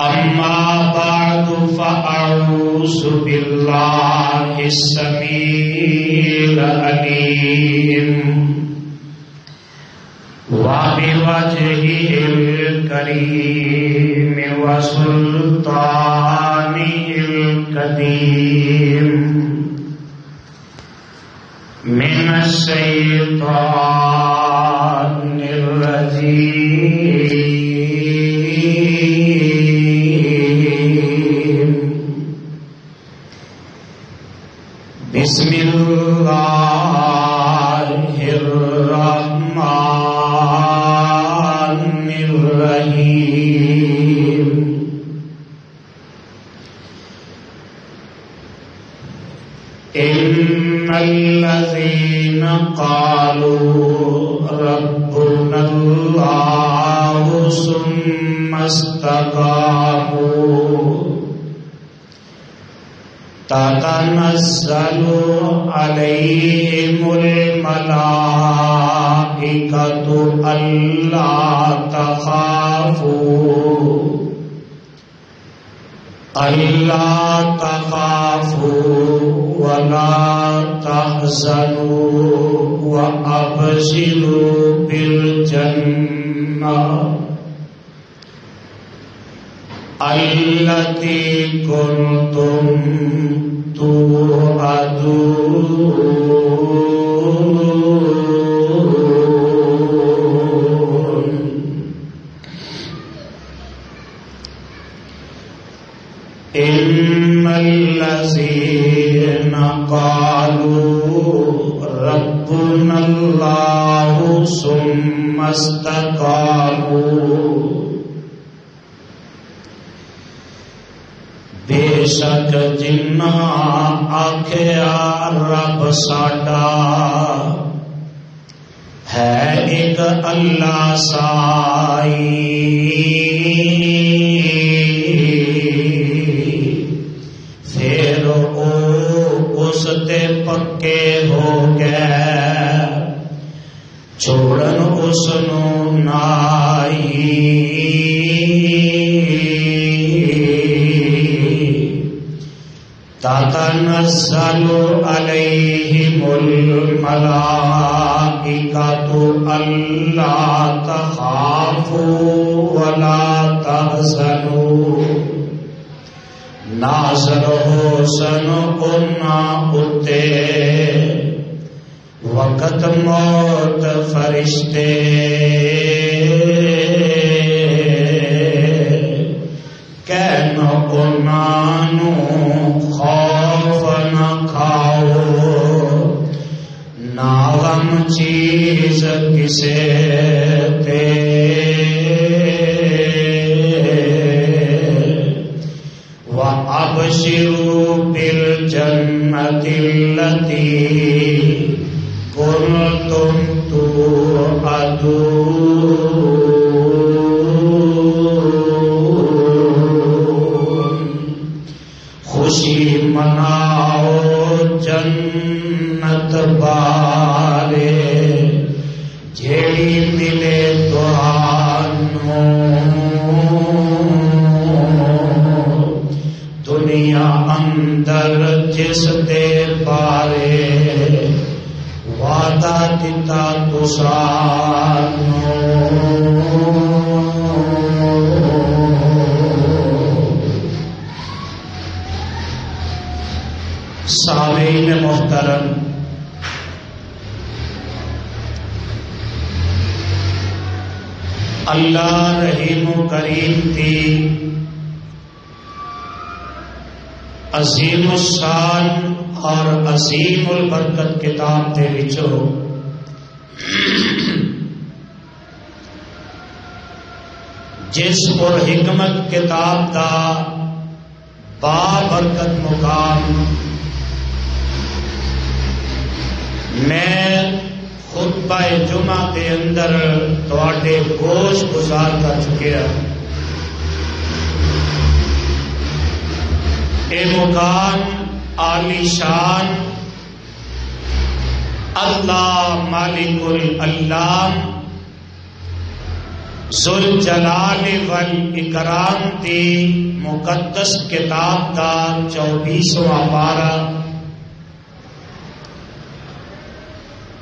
أما بعد فأعوذ بالله السميع العليم وبوجهه الكريم وسلطانه القديم من الشيطان الرجيم بسم الله الرحمن الرحيم إن الذين قالوا ربنا الله ثم استقاموا تتنزل عليهم الملائكة ألا تخافوا ولا تحزنوا وأبشروا بالجنة التي كنتم توعدون إن الذين قالوا ربنا الله ثم استقاموا بے شک جنہ آکھیا رب ساڈا ہے ایک اللہ سائی پھر او اس تے پکے ہو گئے چھوڑن اس نو نائی تتنزل عليهم الملائكة ألا تخافوا ولا تحزنوا نازل ہو سن اُنہاں اُتے وقت موت فرشتے کہن اُنہاں نو خوف نہ کھاؤ نہ غم چیز کسے تے وَأَبْشِرُوا بِالْجَنَّةِ الَّتِي كُنْتُمْ تُوعَدُونَ خوشی مناؤ جنت بارے جیڑی ملے تانوں دنیا اندر جس دے بارے وعدہ دتا تسانوں سامعین محترم، اللہ رحیم و کریم تھی عظیم الشان اور عظیم البرکت کتاب دے وچوں جس پر حکمت کتاب دا بابرکت مقام میں خطبہ جمعہ کے اندر تواڈے گوش گزار کر چکے ہیں۔ اے مقام عالی شان اللہ مالک العلام ذوالجلال والاکرام دی مقدس کتاب دا 24واں پارا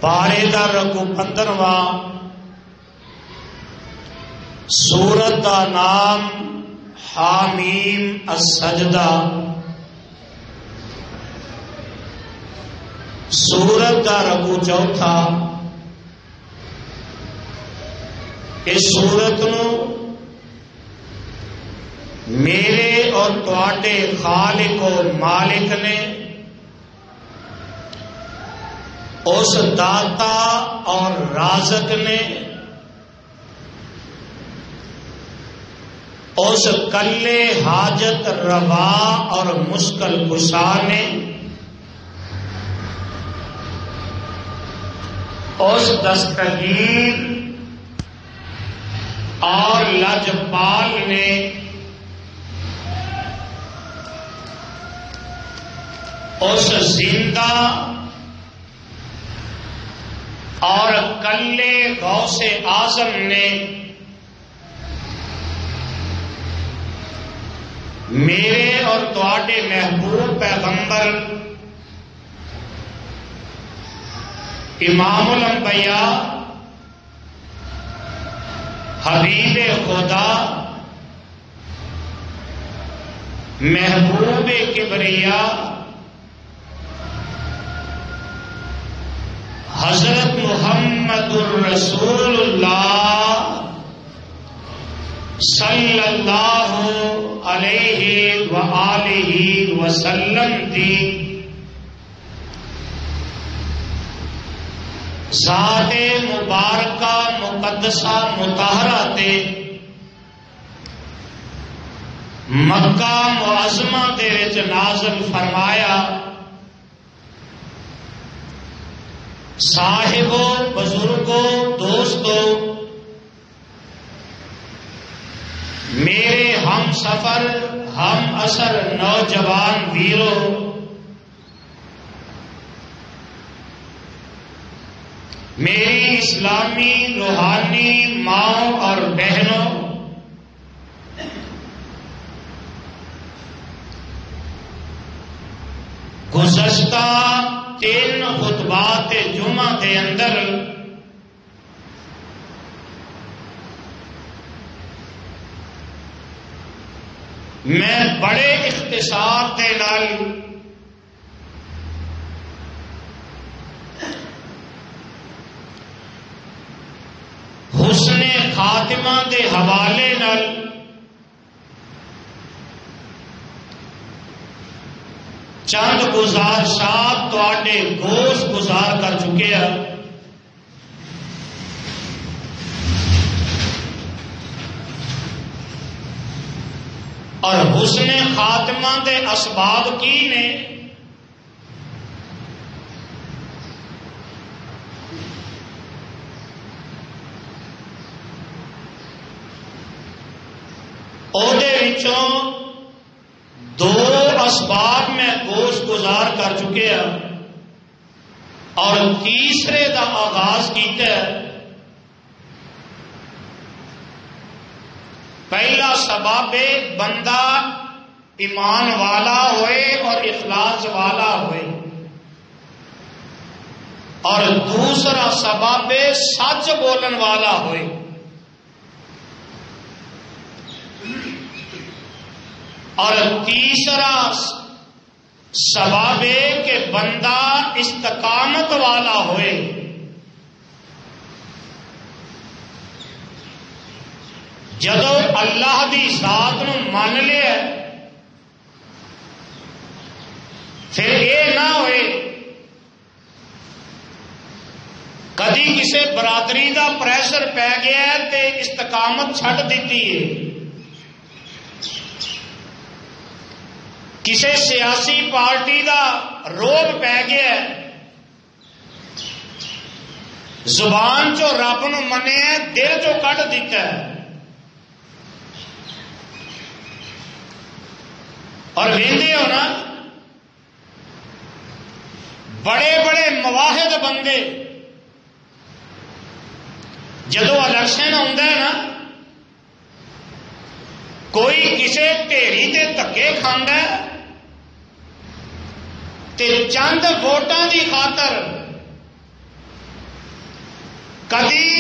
پارے دا رکو 15واں سورت دا نام حامیم السجدہ سورت دا رکو 4 اس سورت نو میرے اور تواڈے خالق و مالک نے اس داتا اور رازق نے اس کلے حاجت روا اور مشکل کشا نے اس دستگیر اور لجپال نے اس زندہ اور کلے غوث اعظم نے میرے اور تواڈے محبوب پیغمبر امام الانبیاء حبیب خدا محبوب کبریا حضرت محمد الرسول اللہ صلی اللہ علیہ وآلہ وسلم دی ذات مبارکہ مقدسہ مطہرہ تے مکہ معظمہ دے وچ نازل فرمایا صاحبوں بزرگوں دوستوں میرے ہم سفر ہم اثر نوجوان ویروں میری اسلامی روحانی ماؤں اور بہنوں گزشتہ 3 خطبات جمعہ کے اندر میں بڑے اختصار کے نال حسن خاتمہ دے حوالے نال چند گزارشات تواڈے گوش گزار کر چکے ہیں اور حسن خاتمہ دے اسباب کی نے دو اسباب میں گوش گزار کر چکے ہیں اور تیسرے دا آغاز کیتا ہے۔ پہلا سبب بندہ ایمان والا ہوئے اور اخلاص والا ہوئے، اور دوسرا سبب سچ بولن والا ہوئے۔ اور تیسرا سبب کہ بندہ استقامت والا ہوئے۔ جدو اللہ دی ذات نو مان لیا پھر یہ نہ ہوئے کدی کسی برادری دا پریشر پی گیا تے استقامت چھڈ دیتی ہے، کسی سیاسی پارٹی دا روب پی گیا، زبان چو رب نو منیا دل چو کڈ دیتا ہے، اور ویندے ہو نا بڑے بڑے مواحد بندے جدو الیکشن آتا ہے نا کوئی کسی ڈھیری تے دھکے کھاندا ہے تے چند ووٹاں دی خاطر کدی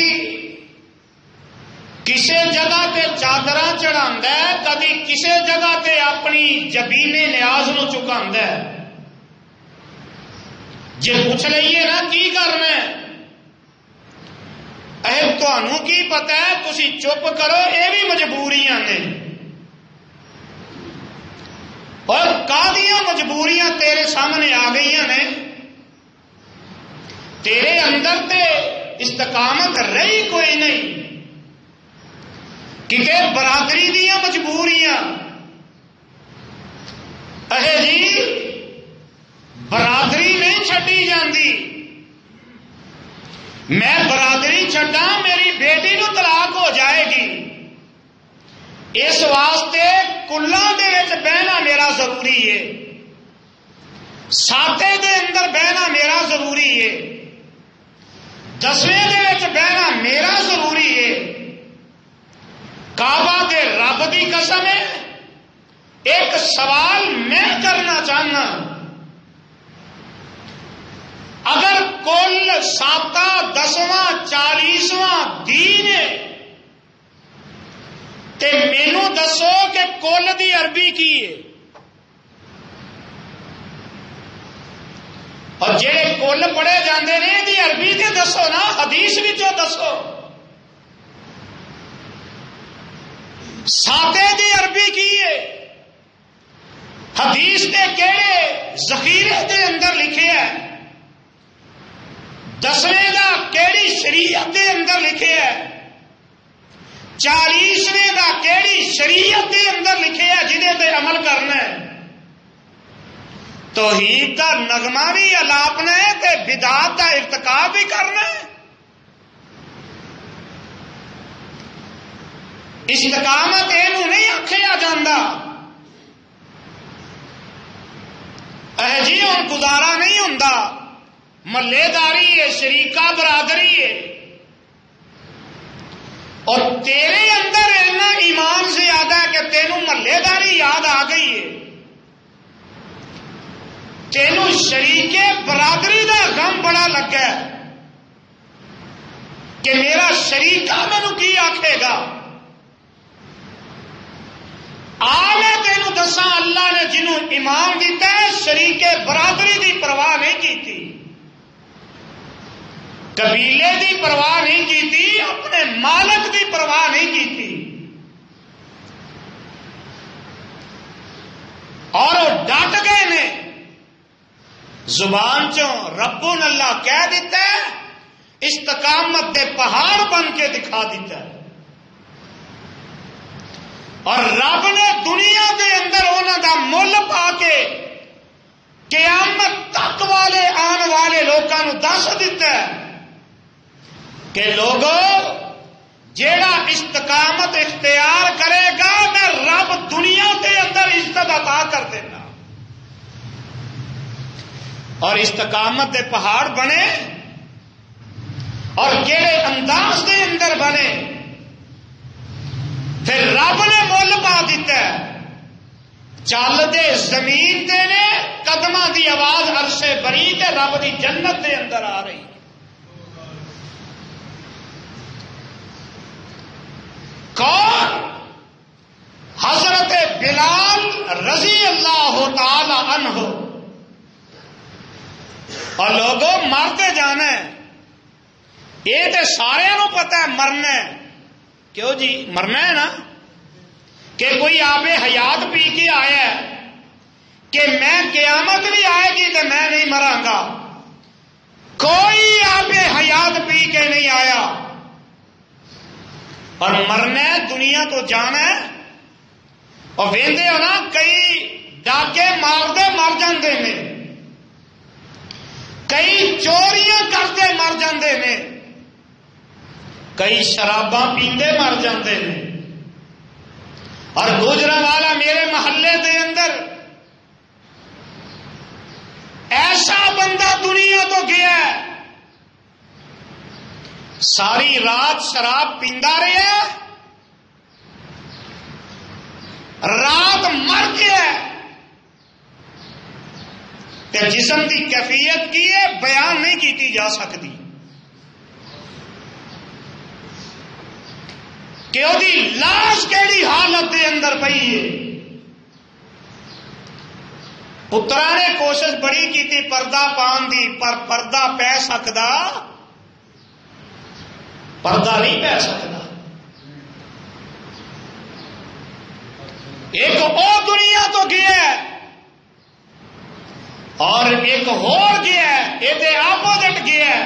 کسی جگہ تے چادراں چڑھاندا ہے، کدی کسی جگہ تے اپنی جبینے نیاز نو چکاندا ہے۔ جے پوچھ لئیے نا کی کرنا ہے، تانوں کی پتہ ہے، تسی چپ کرو، یہ بھی مجبوریاں نے۔ اور کادیاں مجبوریاں تیرے سامنے آ گئی نے، تیرے اندر تے استقامت رہی کوئی نہیں، کیونکہ برادری دیا مجبوریاں جی برادری نہیں چھڈی جاندی۔ میں برادری چھڈا میری بیٹی نو طلاق ہو جائے گی، اس واسطے کلاں دے وچ بہنا میرا ضروری ہے، ساتے دے اندر بہنا میرا ضروری ہے، 10ویں دے وچ بہنا میرا ضروری ہے۔ کعبہ دے رب دی قسم ہے، ایک سوال میں کرنا چاہنا، اگر کل 7واں 10واں 40واں دین ہے تے مینو دسو کہ کل دی عربی کی ہے، اور جڑے کل پڑھے جاندے نے دی عربی تے دسو نا، حدیث وچوں دسو۔ ساتے دی عربی کی ہے، حدیث دے کہڑے ذخیرے دے اندر لکھے ہے، 10ویں دا کیڑی شریعت دے اندر لکھے ہے، 40ویں دا کیڑی شریعت دے اندر لکھے ہے جہدے تے عمل کرنا ہے۔ توحید دا نغمہ بھی الاپنا ہے تے بدعات دا ارتکاب بھی کرنا ہے۔ استقامت اینو نہیں آکھیا جاندا، جی ہن گزارا نہیں ہوندا، محلے داری ہے، شریکہ برادری ہے، اور تیرے اندر اتنا ایمان زیادہ ہے کہ تینوں محلے داری یاد آ گئی ہے، تینوں شریک برادری دا غم بڑا لگا ہے کہ میرا شریکہ مینوں کی آکھے گا۔ میں تینوں دساں، اللہ نے جنہوں ایمان دیتا ہے شریک برادری دی پرواہ نہیں کیتی، قبیلے دی پرواہ نہیں کیتی، اپنے مالک دی پرواہ نہیں کیتی، اور وہ ڈٹ گئے نے، زبان چوں ربنا اللہ کہہ دیتا ہے، استقامت دے پہاڑ بن کے دکھا دیتا ہے، اور رب نے دنیا دے اندر انہوں دا مل پا کے قیامت تک والے آن والے لوگوں کو دس دیتا ہے کہ لوگو جیڑا استقامت اختیار کرے گا میں رب دنیا کے اندر عزت عطا کر دینا، اور استقامت دے پہاڑ بنے اور کیڑے انداز دے اندر بنے، پھر رب نے مل پا دیتا ہے، چل دے زمین دے نے قدماں دی آواز عرش بری تے رب دی جنت دے اندر آ رہی۔ کون؟ حضرت بلال رضی اللہ تعالی عنہ۔ اور لوگوں مرتے جانا ہے، یہ تو سارے نو پتا ہے مرنا ہے، کیوں جی مرنا ہے نا، کہ کوئی آب حیات پی کے آیا ہے کہ میں قیامت بھی آئے گی تو میں نہیں مراں گا، کوئی آب حیات پی کے نہیں آیا، اور مرنا ہے، دنیا تو جانا ہے۔ اور ویندے ہو نا کئی ڈاکے مارتے مر جاندے نے، کئی چوریاں کرتے مر جاندے نے، کئی شراباں پیندے مر جاندے نے، اور گجرا والا میرے محلے دے اندر ایسا بندہ دنیا تو گیا ہے، ساری رات شراب پیندا رہا، تے جسم دی کیفیت کی ہے بیان نہیں کیتی جا سکتی کہ وہ لاش کیڑی حالت دے اندر پئی ہے. پترا نے کوشش بڑی کی پردہ پان دی پر پردہ پی سکتا پردہ نہیں پی سکتا. ایک اور دنیا تو گیا ہے اور ایک ہور گیا ہے یہ اپوزٹ گیا ہے.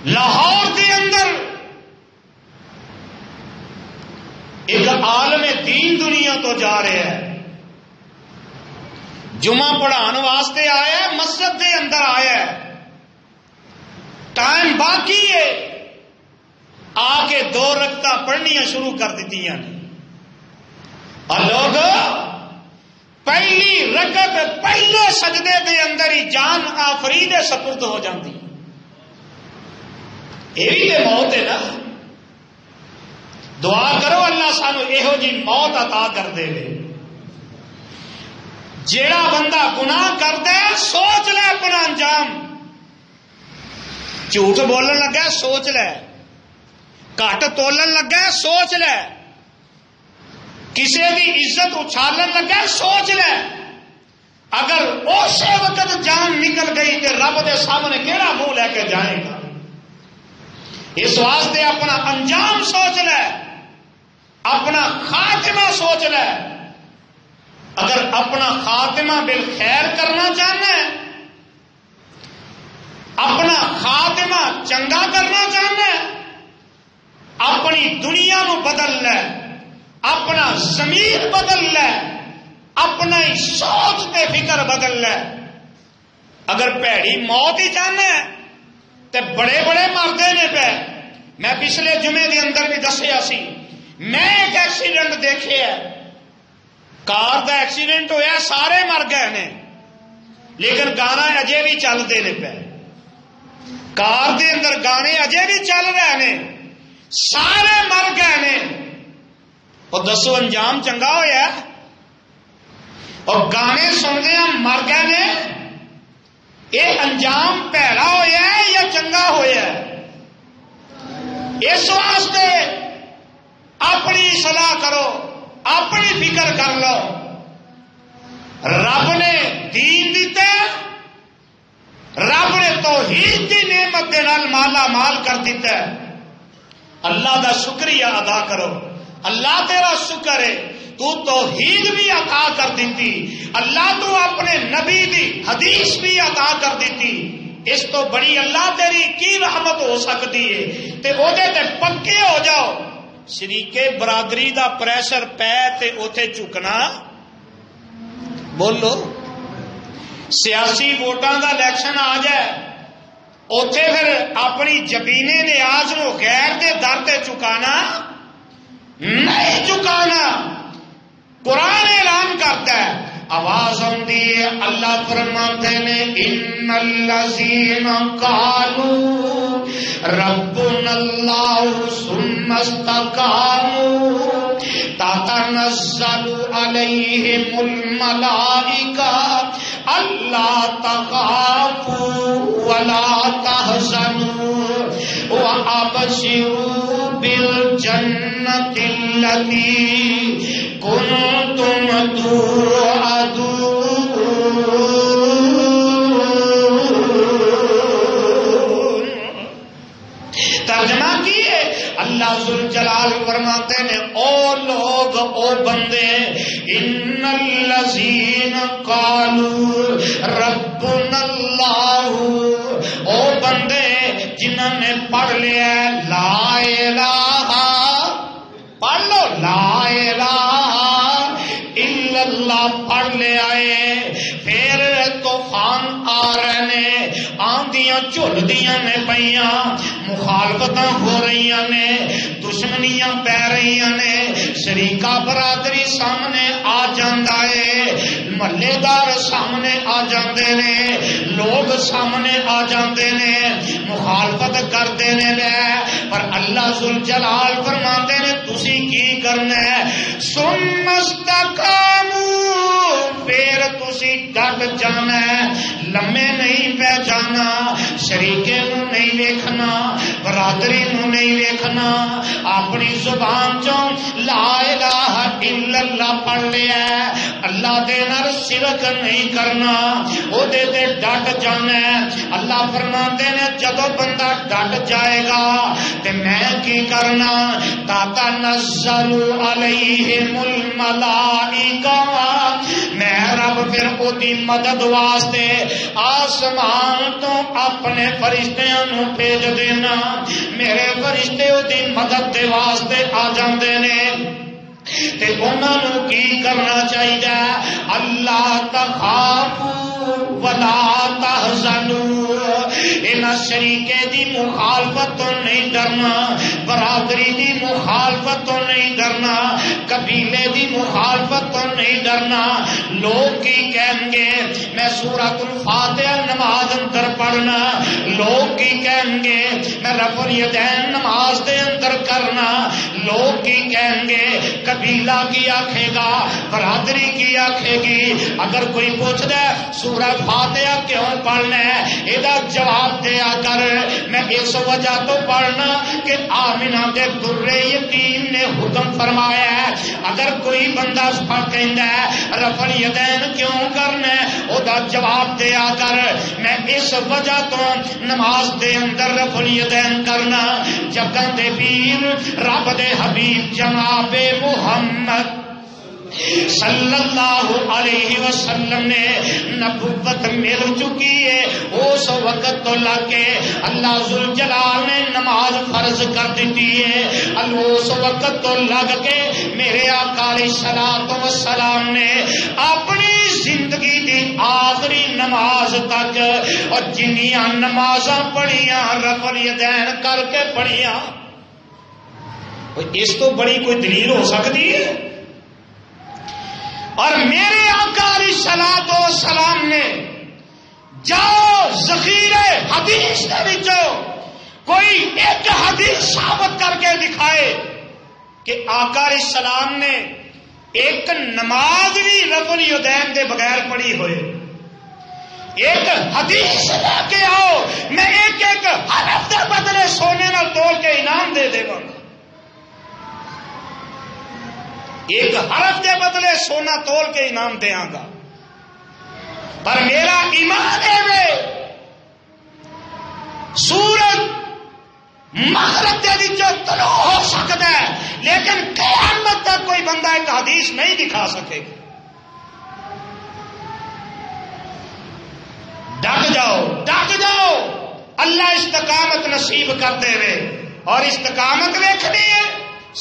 لاہور کے اندر ایک عالم دین دنیا تو جا رہے ہیں جمعہ پڑھان واسطے آیا ہے مسجد کے اندر آیا ہے ٹائم باقی ہے آ کے 2 رکعتاں پڑھنیاں شروع کر دیتی ہیں اور لوگ پہلی رکعت پہلے سجدے کے اندر ہی جان آفرید سپرد ہو جاتی. یہ بھی تو موت ہے نا. دعا کرو اللہ سانو یہو جی موت عطا کر دے. جیڑا بندہ گناہ کرتا ہے سوچ لے اپنا انجام. جھوٹ بولن لگا سوچ لے, گھٹ تولن لگا سوچ لے, کسی کی عزت اچھالن لگا سوچ لے. اگر اسی وقت جان نکل گئی تو رب دے سامنے کیڑا منہ لے کے جائے گا. اس واسطے اپنا انجام سوچ لے, اپنا خاتمہ سوچ لے. اگر اپنا خاتمہ بالخیر کرنا چاہنا ہے, اپنا خاتمہ چنگا کرنا چاہنا ہے, اپنی دنیا نو بدل لے, اپنا ضمیر بدل لے, اپنا ہی سوچ تے فکر بدل لے. اگر پیڑی موت ہی چاہنا ہے تے بڑے بڑے مردے نے پہ. میں پچھلے جمعے دے اندر بھی دسیا سی, میں ایک ایکسیڈنٹ دیکھے ہے, کار دا ایکسیڈنٹ ہویا, سارے مر گئے نے لیکن گانا اجے بھی چلتے نے پہ. کار دے اندر گانے اجے بھی چل رہے نے, سارے مر گئے نے. اور دسو انجام چنگا ہویا اور گانے سنتے مر گئے نے, یہ انجام پیڑا ہویا ہے یا چنگا ہویا ہے؟ اس واسطے اپنی صلاح کرو, اپنی فکر کر لو. رب نے دین دیتا, رب نے توحید کی نعمت کے نال مالا مال کر دیتا ہے. اللہ دا شکریہ ادا کرو. اللہ تیرا شکر ہے تو توحید بھی عطا کر دیتی, اللہ تو اپنے نبی دی حدیث بھی عطا کر دیتی. اس تو بڑی اللہ تیری کی رحمت ہو سکتی ہے. تے او دے تے پکے ہو جاؤ. شریکے برادری دا پریشر پے تے اوتھے چکنا, بولو سیاسی ووٹاں دا الیکشن آ جائے اوتھے پھر اپنی جبینے نیاز نو غیر دے در تے چکانا نہیں چکانا. قرآن اعلان کرتا ہے, آواز آتی ہے, اللہ فرماتے ہیں ان الذین قالوا ربنا اللہ ثم استقاموا تتنزل علیہم الملائکہ الا تخافوا ولا تحزنوا وابشروا بالجنۃ التي کنتم توعدون. ترجمہ کیے اللہ ذوالجلال فرماتے ہیں او لوگ او بندے, ان الذین قالوا ربنا اللہ, او بندے جنہوں نے پڑھ لیا لا الہ, پڑھ لو لا الہ الا اللہ پڑھ لے آئے, پھر طوفان آ رہے نے, آندیاں جھلدیاں نے پیاں, مخالفتاں ہو رہی نے, دشمنیاں پہ رہی نے, شریکہ برادری سامنے آ جاندا ہے, محلے دار سامنے آ جاندے نے, لوگ سامنے آ جاندے نے, مخالفت کرتے نے, پر اللہ ذوالجلال فرماتے نے تسی کی کرنا ہے, ثم استقاموا, پھر تسی ڈٹ جانا ہے، لمے نہیں پہ جانا، شریکے نو نہیں ویکھنا، برادری نو نہیں ویکھنا، اپنی زبان چوں لا الہ الا اللہ پڑھ لیا ہے، اللہ دے نال شرک نہیں کرنا، او دے تے ڈٹ جانا ہے۔ اللہ فرماتے نے جدو بندہ ڈٹ جائے گا تے میں کی کرنا، تتنزل علیہم الملائکہ، میں رب پھر او دی مدد واسطے آسمان تو اپنے فرشتیاں نو بھیج دینا، میرے فرشتے او دی مدد دے واسطے آ جاندے نے تے انہاں نو کی کرنا چاہیے، اللہ تخافوا ولا تحزنوا، انہاں شریکے دی مخالفت تو نہیں ڈرنا، برادری دی مخالفت تو نہیں ڈرنا، قبیلے دی مخالفت تو نہیں ڈرنا۔ لوگ کی کہیں گے میں سورۃ الفاتحہ نماز اندر پڑھنا، لوگ کی کہیں گے میں رفع الیدین نماز دے اندر کرنا، لوگ کی کہیں گے قبیلہ کی آکھے گا، برادری کی آکھے گی۔ اگر کوئی پوچھ دے سورہ فاتحہ کیوں پڑھنا ہے، ایدہ جواب دیا کر میں اس وجہ تو پڑھنا کہ آمنہ دے در یتیم نے حکم فرمایا ہے۔ اگر کوئی بندہ کہندا ہے رفع الیدین کیوں کرنا ہے، او دا جواب دیا کر میں اس وجہ تو نماز دے اندر رفع الیدین کرنا، جگہ دے پیر رب دے حبیب جناب محمد صلی اللہ علیہ وسلم نے نبوت مل چکی ہے، اس وقت تو لگ کے اللہ ذوالجلال نے نماز فرض کر دیتی ہے، اس وقت تو لگ کے میرے آقا علیہ الصلوۃ والسلام نے اپنی زندگی دی آخری نماز تک اور جنیاں نمازاں پڑھیاں رفع الیدین کر کے پڑھیاں۔ اس تو بڑی کوئی دلیل ہو سکتی ہے؟ اور میرے آقا علیہ الصلوۃ والسلام نے جاؤ ذخیرے حدیث کے وچوں کوئی ایک حدیث ثابت کر کے دکھائے کہ آقا علیہ السلام نے ایک نماز بھی رفع الیدین دے بغیر پڑھی ہوئے۔ ایک حدیث لے کے آؤ، میں ایک ایک حرف دے بدلے سونے نال تول کے انعام دے دے گا، ایک حرف دے بدلے سونا تول کے انعام دیاں گا۔ پر میرا ایمان ہے سورج مغرب دے وچوں طلوع ہو سکتا ہے، لیکن قیامت تک کوئی بندہ ایک حدیث نہیں دکھا سکے گا۔ ڈٹ جاؤ، ڈٹ جاؤ، اللہ استقامت نصیب کر دے وے۔ اور استقامت ویکھنی ہے،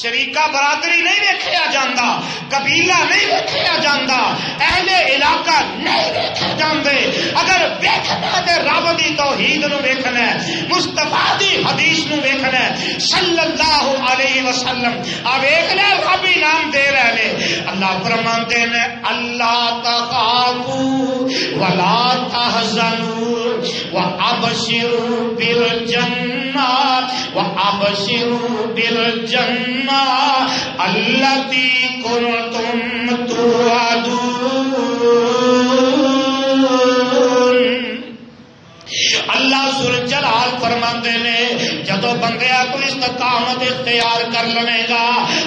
شریکہ برادری نہیں ویکھیا جاندہ، قبیلہ نہیں ویکھیا جاندہ، اہل علاقہ نہیں ویکھے جاندے۔ اگر ویکھنا ہے تے رب دی توحید نو ویکھنا ہے، مصطفیٰ دی حدیث نو ویکھنا ہے صلی اللہ علیہ وسلم۔ اب ایک لے رب انعام دے رہے ہیں، اللہ فرماتے ہیں اللہ تخافوا ولا تحزنوا وابشروا بالجنہ وابشروا بالجنہ التی کنتم توعدون۔ اللہ ذوالجلال فرماندے نے جدو بندیا تو استقامت اختیار کر لے گا،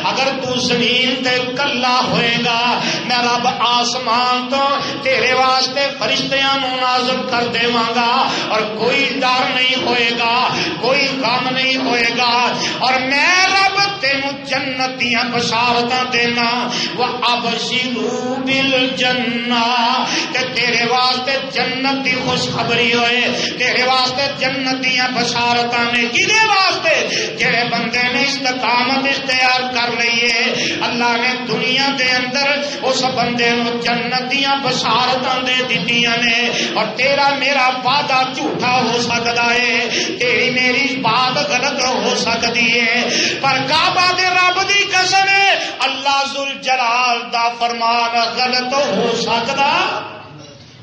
اگر تو زمین تے کلا ہوئے گا میں رب آسمان تو تیرے واسطے فرشتیاں نو نازل کر دیواں گا، اور کوئی ڈر نہیں ہوئے گا، کوئی غم نہیں ہوئے گا، اور میں رب تینوں جنت دیاں بشارتاں دینا۔ وَأَبْشِرُوا بِالْجَنَّةِ، تے تیرے واسطے جنت دی خوشخبری ہوئے، تیرے واسطے جنت دیاں بشارتاں نے۔ کدے واسطے؟ جڑے بندے نے استقامت اختیار کر لئیے، اللہ نے دنیا دے اندر اس بندے نو جنت دیاں بشارتاں دے دتیاں نے۔ اور تیرا میرا وعدہ جھوٹا ہو سکتا ہے، تیری میری بات غلط ہو سکتی ہے، پر کعبہ دے رب دی قسم ہے اللہ ذوالجلال دا فرمان غلط ہو سکتا،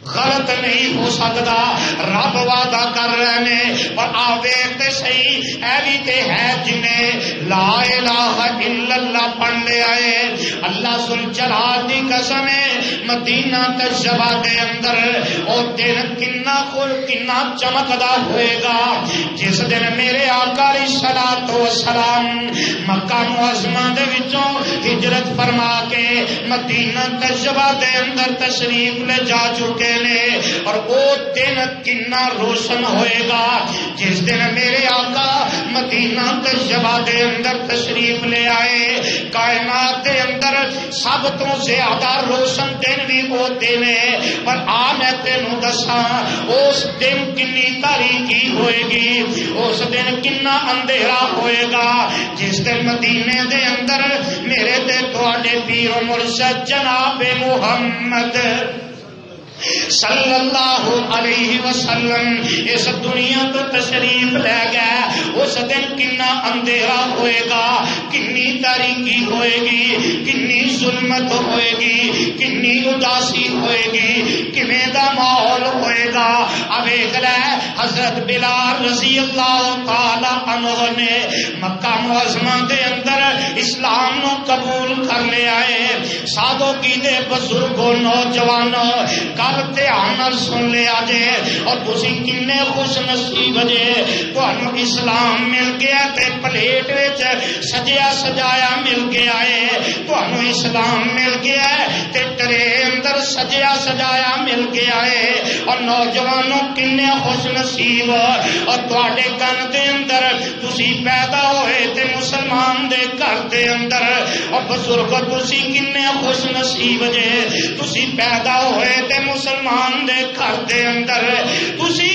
غلط نہیں ہو سکتا۔ رب وعدہ کر رہے ہیں، پر آویختے صحیح ایوی تے ہے جنہیں لا الہ الا اللہ پڑھ لے آئے، اللہ ذوالجلال دی قسم مدینہ تجربہ دے اندر او دن کنا چمکدا ہوئے گا جس دن میرے آقا علیہ الصلوۃ والسلام مکہ معظمہ دے وچوں ہجرت فرما کے مدینہ تجربہ دے اندر تشریف لے جا چکے نے اور وہ دن کنا روشن ہوئے گا جس دن میرے آقا مدینہ تجربہ دے اندر تشریف لے آئے کائنات دے اندر سب تو زیادہ روشن دن بھی وہ دن ہے پر آ میں تینوں دساں اس دن کنی تاریکی ہوئے گی اس دن کنا اندھیرا ہوئے گا جس دن مدینے دے اندر میرے تے تواڈے پیر و مرشد جناب محمد صلی اللہ علیہ وسلم اس دنیا تو تشریف لے گئے اس دن کنا اندھیرا ہوئے گا کنی تاریکی ہوئے گی کنی ظلمت ہوئے گی کنی اداسی ہوئے گی کیویں دا ماحول ہوئے گا اب ایک لے حضرت بلال رضی اللہ تعالی عنہ نے مکہ معظمہ دے اندر اسلام نو قبول کر لے آئے سادوں کی دے بزرگوں نوجوانوں گل دھیان سن لیا جے اور تسی کنے خوش نصیب جے تانوں اسلام مل گیا تے پلیٹ وچ سجیا سجایا مل گیا ہے تانوں اسلام مل گیا تے ٹرے اندر سجیا سجایا مل گیا ہے اور نوجوانوں کنے خوش نصیب اور تواڈے کن دے اندر تسی پیدا ہوئے تے مسلمان دے گھر دے اندر اور بزرگ تسی کنے خوش نصیب جے تسی پیدا ہوئے تے مسلمان دے گھر دے اندر تسی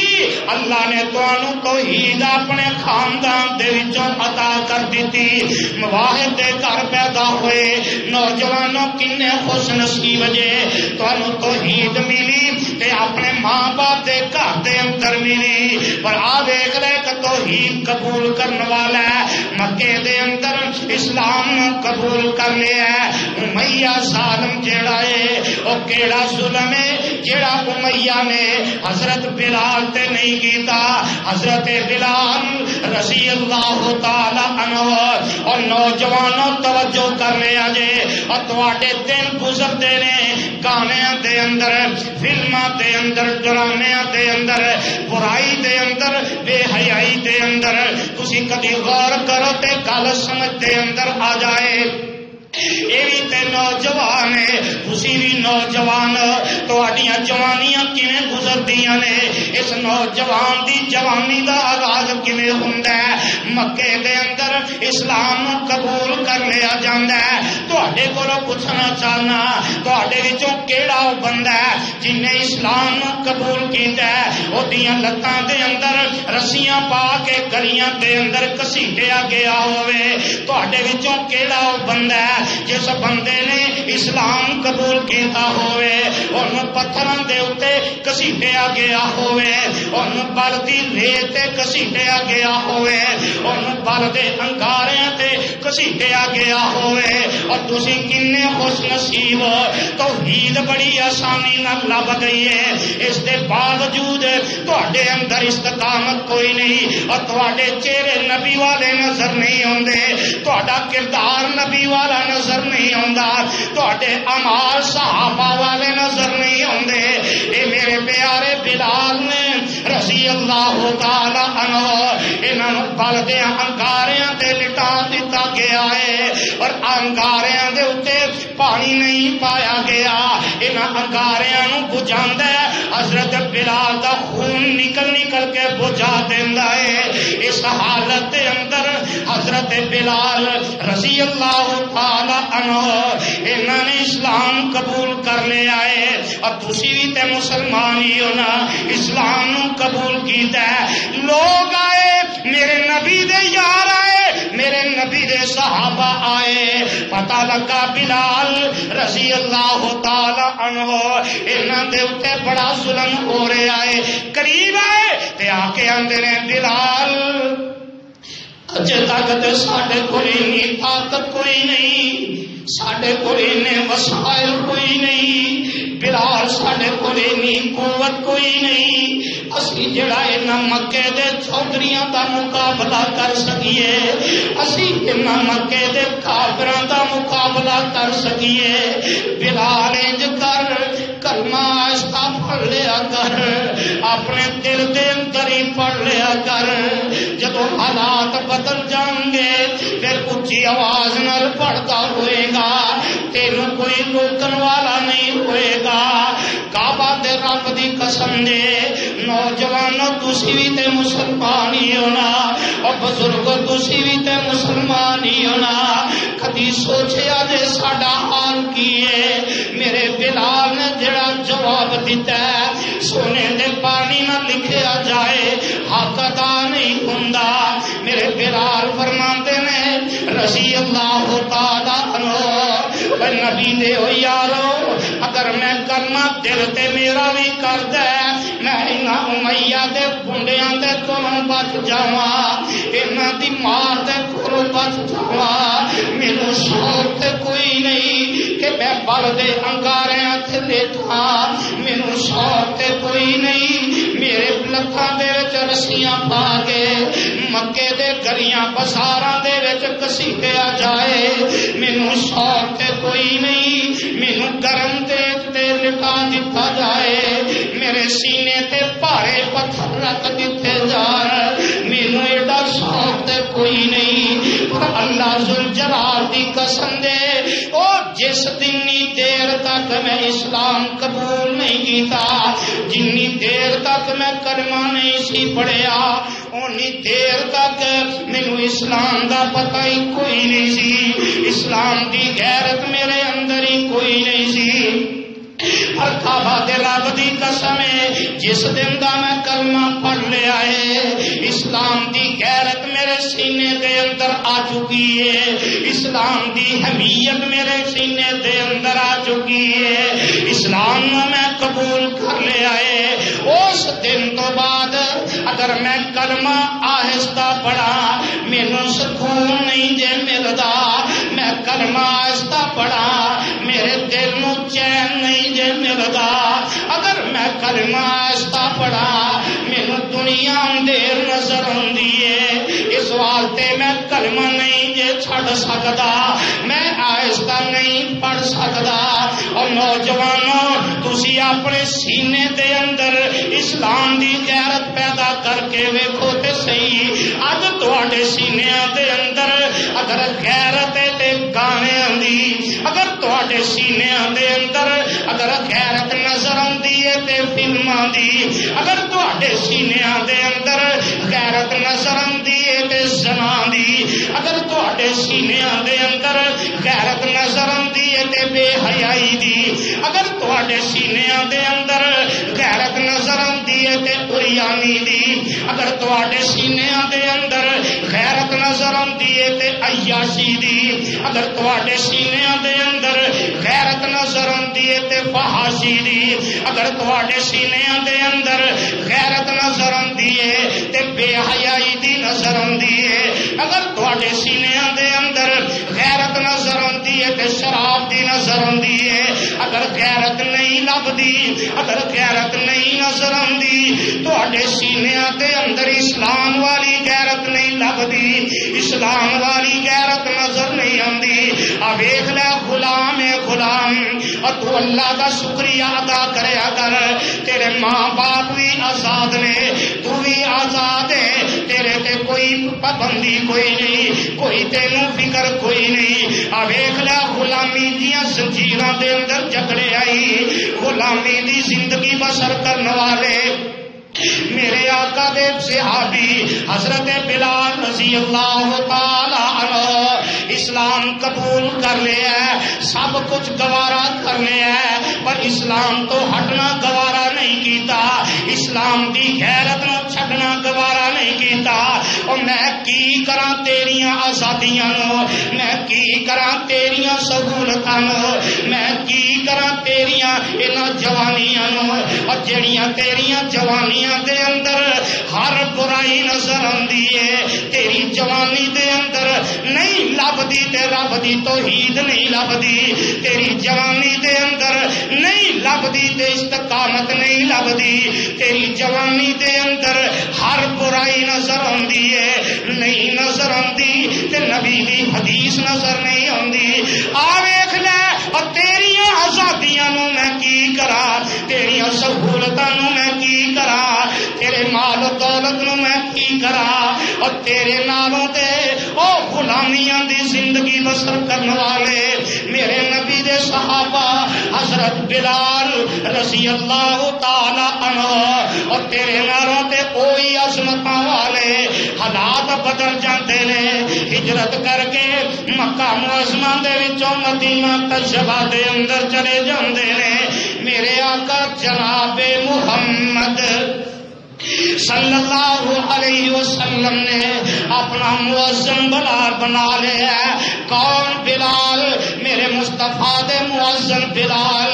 اللہ نے تانوں توحید اپنے خاندان دے وچوں عطا کر دتی مواہب دے گھر پیدا ہوئے نوجوانوں کنے خوش نصیب جے تانوں توحید ملی تے اپنے ماں باپ دے گھر دے اندر ملی پر آ دیکھ لے کہ توحید قبول کرنے والا ہے مکے دے اندر اسلام قبول کر لیا ہے امیہ ظالم جیڑا ہے او کیڑا ظلم ہے جیڑا امیہ نے حضرت بلال تے نہیں کیتا حضرت بلال رضی اللہ تعالی عنہ اور نوجوانوں توجہ کر لیا جے اور تواڈے دن گزرتے نے گانیاں دے اندر فلماں دے اندر ڈرامے دے اندر برائی دے اندر بے حیائی دے اندر تسی کبھی غور کرو تے گل سمجھ دے اندر آ جائے یہ بھی تے نوجوان ہے تسی بھی نوجوان تواڈیاں جوانیاں کیویں گزردیاں نے اس نوجوان دی جوانی دا آغاز کیویں ہوندا ہے مکے دے اندر اسلام نو قبول کر لیا جاندا ہے تواڈے کولوں پوچھنا چاہنا تواڈے وچوں کیڑا او بندہ ہے جن نے اسلام نو قبول کیتا ہے اودیاں لتاں دے اندر رسیاں پا کے گلیاں دے اندر کسیٹیا گیا ہوئے تواڈے وچوں کیڑا او بندہ ہے جس بندے نے اسلام قبول کیتا ہوئے ان پتھراں دے اوتے کسیٹیا گیا ہوئے ان بل دی ریت تے کسیٹیا گیا ہوئے ان بل دے انگاریاں تے کسیٹیا گیا ہوئے اور تسی کنے خوش نصیب توحید بڑی آسانی نال لب گئی ہے اس دے باوجود تواڈے اندر استقامت کوئی نہیں اور تواڈے چہرے نبی والے نظر نہیں اوندے تواڈا کردار نبی والا نظر نہیں آندا تواڈے اعمال صحابہ والے نظر نہیں آندے اے میرے پیارے بلال نے رضی اللہ تعالی عنہ انہاں نوں بل دے انگاریاں تے لٹا دتا گیا ہے اور انگاریاں دے اوتے پانی نہیں پایا گیا انہاں انگاریاں نوں بجھاندا ہے حضرت بلال دا خون نکل نکل کے بجھا دیندا ہے اس حالت دے اندر حضرت بلال رضی اللہ تعالی عنہ انہاں نے اسلام قبول کر لے آئے اور تسی بھی تے مسلمان ہی ہو نا اسلام نو قبول کیتا ہے لوگ آئے میرے نبی دے یار آئے میرے نبی دے صحابہ آئے پتہ لگا بلال رضی اللہ تعالی عنہ انہاں دے اوتے بڑا ظلم ہو رہا ہے قریب آئے تے آ کے آندے نے بلال اجے تک تے ساڈے کول اتنی طاقت کوئی نہیں ساڈے کول اتنے وسائل کوئی نہیں بلال ساڈے کول اتنی قوت کوئی نہیں اسی جڑا انہاں مکے دے چودھریاں دا مقابلہ کر سکیے اسی انہاں مکے دے کافراں دا مقابلہ پورا کر سکیے بلال انج کر کلمہ آہستہ پڑھ لیا کر اپنے دل دے اندر ہی پڑھ لیا کر جدو حالات بدل جان گے پھر اچھی آواز نال پڑھتا ہوئے گا تینوں کوئی روکن والا نہیں ہوئے گا کعبہ دے رب دی قسم دے نوجوانوں تسی بھی تے مسلمان ہی ہونا اور بزرگوں تسی بھی تے مسلمان ہی ہونا کدی سوچیا جے ساڈا حال کی ہے میرے بلال نے جڑا جواب دیتا ہے سونے دے پانی نہ لکھیا جائے حق ادا نہیں ہوندا میرے بلال فرماندے نے رضی اللہ تعالی عنہ نبی دے ہو یارو اگر میں کلمہ دل تے میرا بھی کر دے میں انہاں امیہ دے بنڈیاں دے کولوں بچ جاواں انہاں دی مار دے کولوں بچ جاواں میرے شوق تے کوئی نہیں کہ میں بل دے انگاریاں تے لیٹاں میرے شوق تے کوئی نہیں میرے لکھاں دے وچ رسیاں پا کے مکے دے گلیاں بازاراں دے وچ کسیٹیا جائے میرے شوق تے کوئی نہیں میرے گرم تیز تے لٹا دتا جائے میرے سینے تے بھارے پتھر رکھ دیتے جان میرے ایڈا شوق تے کوئی نہیں پر اللہ ذوالجلال دی قسم دے او جس دنی دیر تک میں اسلام قبول نہیں کیتا جنی دیر تک میں کلمہ نہیں سی پڑھیا اونی دیر تک مینوں اسلام دا پتہ ہی کوئی نہیں سی اسلام دی غیرت میرے اندر ہی کوئی نہیں سی اور کعبہ دے رب دی قسم ہے جس دن دا میں کلمہ پڑھ لیا ہے اسلام دی غیرت میرے سینے دے اندر آ چکی ہے اسلام دی حمیت میرے سینے دے اندر آ چکی ہے اسلام میں قبول کر لیا ہے اس دن تو بعد اگر میں کلمہ آہستہ پڑھا مینوں سکون نہیں جے ملدا میں کلمہ آہستہ پڑھا میرے دل نو چین نہیں جے ملدا اگر میں کلمہ آہستہ پڑھا مینوں دنیا اندھیر نظر آندی ہے اس واسطے میں کلمہ نہیں جے چھڑ سکدا میں آہستہ نہیں پڑھ سکدا اور نوجوانوں تسی اپنے سینے دے اندر اسلام دی غیرت پیدا کر کے ویکھو تے صحیح اج تواڈے سینیاں دے اندر اگر غیرت ہے تے گانے آندی اگر تواڈے سینیاں دے اندر اگر غیرت نظر آندی ہے تے فلماں دی اگر تواڈے سینیاں دے اندر غیرت نظر آندی ہے تے زنا دی اگر تواڈے سینیاں دے اندر غیرت نظر آندی ہے تے بے حیائی دی اگر تواڈے سینیاں دے اندر غیرت نظر آندی ہے تے عریانی دی اگر تواڈے سینیاں دے اندر غیرت نظر آندی ہے تے عیاشی دی اگر تواڈے سینیاں دے اندر غیرت نظر آندی ہے تے فحاشی دی اگر تواڈے سینیاں دے اندر غیرت نظر آندی ہے تے بے حیائی دی نظر آندی ہے اگر تواڈے سینیاں دے اندر غیرت نظر آندی ہے تے شراب دی نظر آندی ہے اگر غیرت نہیں لبدی اگر غیرت نہیں نظر آندی تواڈے سینیاں دے اندر اسلام والی غیرت نہیں لبدی اسلام والی غیرت نظر نہیں آندی آ ویکھ لے غلام ہے غلام اور تو اللہ کا شکریہ ادا کریا کر تیرے ماں باپ بھی آزاد نے تو بھی آزاد ہے تیرے تے کوئی پابندی کوئی نہیں کوئی تینوں فکر کوئی نہیں آ ویکھ لے غلامی دیاں زنجیراں دے اندر جکڑے آئی غلامی دی زندگی بسر کرنے والے میرے آقا دے صحابی حضرت بلال رضی اللہ تعالی عنہ اسلام قبول کر لیا ہے سب کچھ گوارا کر لیا ہے پر اسلام تو ہٹنا گوارا نہیں کیتا اسلام دی غیرت نو چھڈنا گوارا نہیں کیتا اور میں کی کراں تیریاں آزادیاں نو میں کی کراں تیریاں سہولتاں نو میں کی کراں تیریاں انہاں جوانیاں نو اور جڑیاں تیریاں جوانیاں دے اندر ہر برائی نظر آندی ہے تیری جوانی دے اندر نہیں لبدی تے رب دی توحید نہیں لبدی تیری جوانی دے اندر نہیں لبدی تے استقامت نہیں لبدی تیری جوانی دے اندر ہر برائی نظر آندی ہے نہیں نظر آندی تے نبی دی حدیث نظر نہیں آندی آوے کرا، تیری سہولتاں نو میں کی کرا، تیرے مال و دولت نو میں کی کرا، اور تیرے نالوں تے او غلامیاں دی زندگی بسر کرنے والے میرے نبی دے صحابہ حضرت بلال رضی اللہ تعالی عنہ، اور تیرے نالوں تے اوہی عظمتاں والے حالات بدل جاندے نے، ہجرت کر کے مکہ معظمہ دے وچوں مدینہ طیبہ دے اندر چلے جاندے نے۔ میرے آقا جناب محمد صلی اللہ علیہ وسلم نے اپنا مؤذن بلال بنا لیا ہے۔ کون بلال؟ میرے مصطفیٰ دے مؤذن بلال۔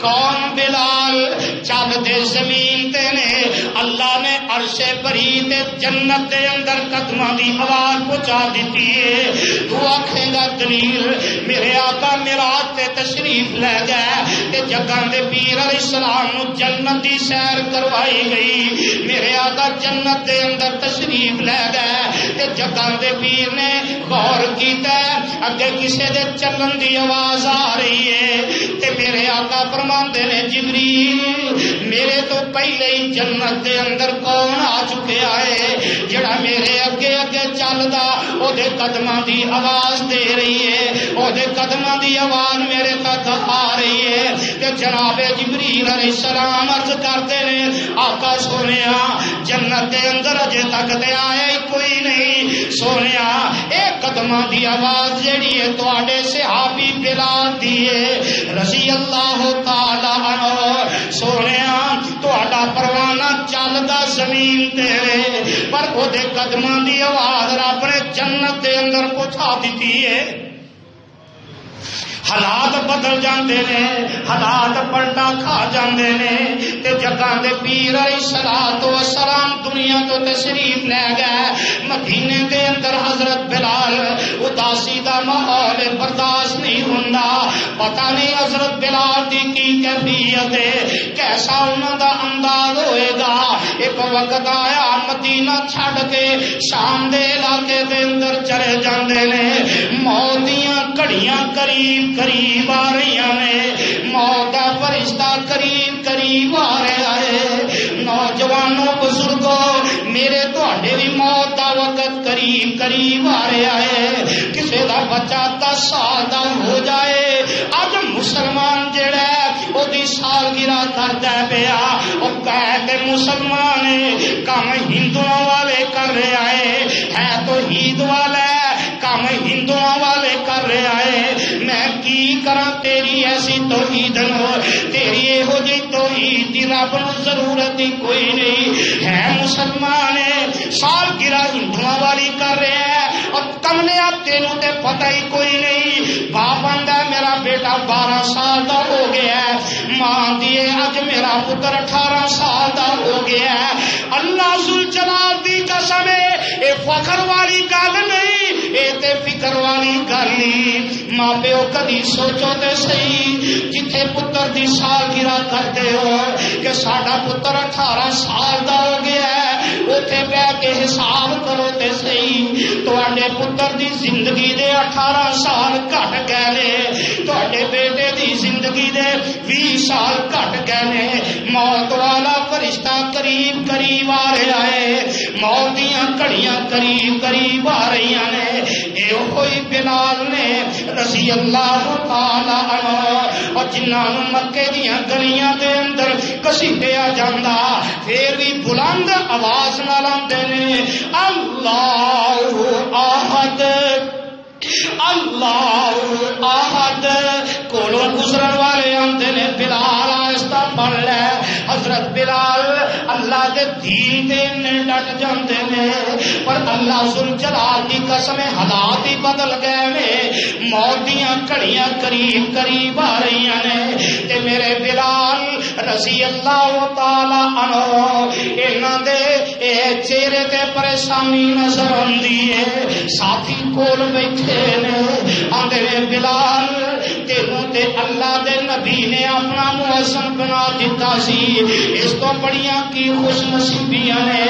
کون بلال؟ چل دے زمین تے نے اللہ نے عرش بری تے جنت دے اندر قدماں دی آواز پہنچا دیتی ہے۔ تو آکھے گا دلیل؟ میرے آقا معراج تے تشریف لے گئے تے جگہ دے پیر علیہ السلام نو جنت دی سیر کروائی گئی۔ میرے آقا جنت دے اندر تشریف لے گئے تے جگہ دے پیر نے غور کیتا اگے کسے دے چلن دی آواز آ رہی ہے تے میرے آقا فرماندے نے جبریل میرے تو پہلے ہی جنت دے اندر کون آ چکیا ہے جڑا میرے اگے اگے چلدا او دے قدماں دی آواز دے رہی ہے، او دے قدماں دی آواز میرے تک آ رہی ہے۔ تے جناب جبریل علیہ السلام عرض کرتے نے آقا سونیا جنت دے اندر اجے تک تے آیا ہی کوئی نہیں، سونیا اے قدماں دی آواز جیڑی ہے تواڈے صحابی بلال دی ہے رضی اللہ تعالی عنہ۔ سونیا تواڈا پروانہ چلدا زمین تے پر او دے قدماں دی آواز رب نے جنت دے اندر پہنچا دیتی ہے۔ حالات بدل جاندے نے، حالات پلٹا کھا جاندے نے تے جگہ دے پیر علیہ الصلوۃ والسلام دنیا تو تشریف لے گئے۔ مدینے دے اندر حضرت بلال اداسی دا ماحول برداشت نہیں ہوندا، پتہ نہیں حضرت بلال دی کی کیفیت ہے، کیسا انہاں دا انداز ہوئے گا۔ ایک وقت آیا مدینہ چھڈ کے شام دے علاقے دے اندر چلے جاندے نے، موت دیاں گھڑیاں قریب قریب آ رہی نے، موت کا فرشتہ قریب قریب آ رہا ہے۔ نوجوانوں بزرگوں میرے تواڈے بھی موت کا وقت قریب قریب آ رہا ہے۔ کسی کا بچہ 10 سال کا ہو جائے، اج مسلمان جڑا ہے وہ سالگرہ کرتا پیا، وہ کہتے مسلمان کام ہندوؤں والے کر رہا ہے تو عید والا کام ہندوؤں والے کر رہا ہے۔ میں کی کراں تیری ایسی توحید نو، تیری یہو جی توحید دی رب نو ضرورت ہی کوئی نہیں ہے۔ مسلمان سالگرہ ہندوؤں والی کر رہا ہے اور کملیا تینوں تے پتہ ہی کوئی نہیں۔ باپ آندا میرا بیٹا 12 سال دا ہو گیا ہے، ماں دیے اج میرا پتر 18 سال دا ہو گیا ہے۔ اللہ ذوالجلال دی قسم اے فخر والی گل نہیں، اے تے فکر والی گل نہیں۔ ماں پیو کدی سوچو تے صحیح جتھے پتر دی سالگرہ کرتے ہو کہ ساڈا پتر 18 سال دا ہو گیا ہے، اوتھے بیٹھ کے حساب کرو تے صحیح تواڈے پتر دی زندگی دے 18 سال گھٹ گئے نے، تواڈے بیٹے دی زندگی دے 20 سال گھٹ گئے نے۔ موت والا فرشتہ قریب قریب آ رہا ہے، موت دیاں گھڑیاں قریب قریب آ رہی نے۔ اے ہوئی بلال نے رضی اللہ تعالی عنہ، اور جنہاں نوں مکے دیاں گلیاں دے اندر گھسیٹیا جاندا پھر بھی بلند آواز نال آندے نے اللہ احد اللہ احد۔ کولوں گزرن والے آندے نے بلال آہستہ پڑھ لے۔ حضرت بلال اللہ دے دین دے نے ڈٹ جاندے نے، پر اللہ ذوالجلال دی قسم حالات ہی بدل گئے نے، موت دیاں گھڑیاں قریب قریب آ رہی نے تے میرے بلال رضی اللہ تعالی عنہ انہاں دے چہرے تے پریشانی نظر آندی ہے۔ ساتھی کول بیٹھے نے آندے نے بلال تینوں تے اللہ دے نبی نے اپنا مؤذن بنا دیتا سی. اس تو بڑیاں کی خوش نصیبیاں نے.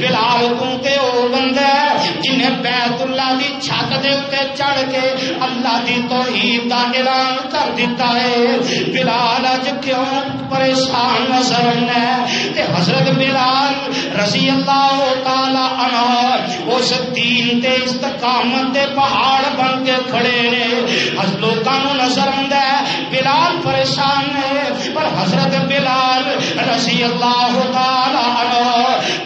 بلال تو تے او بندہ جنہیں بیت اللہ دی چھت دے تے چڑھ کے اللہ دی توحید دا اعلان کر دیتا ہے. بلال اج کیوں پریشان نظر ہے تے حضرت بلال رضی اللہ تعالی عنہ اس دین تے استقامت دے پہاڑ بن کے کھڑے نے. لوکاں نوں نظر آندا ہے بلال پریشان ہے پر حضرت بلال رضی اللہ تعالی عنہ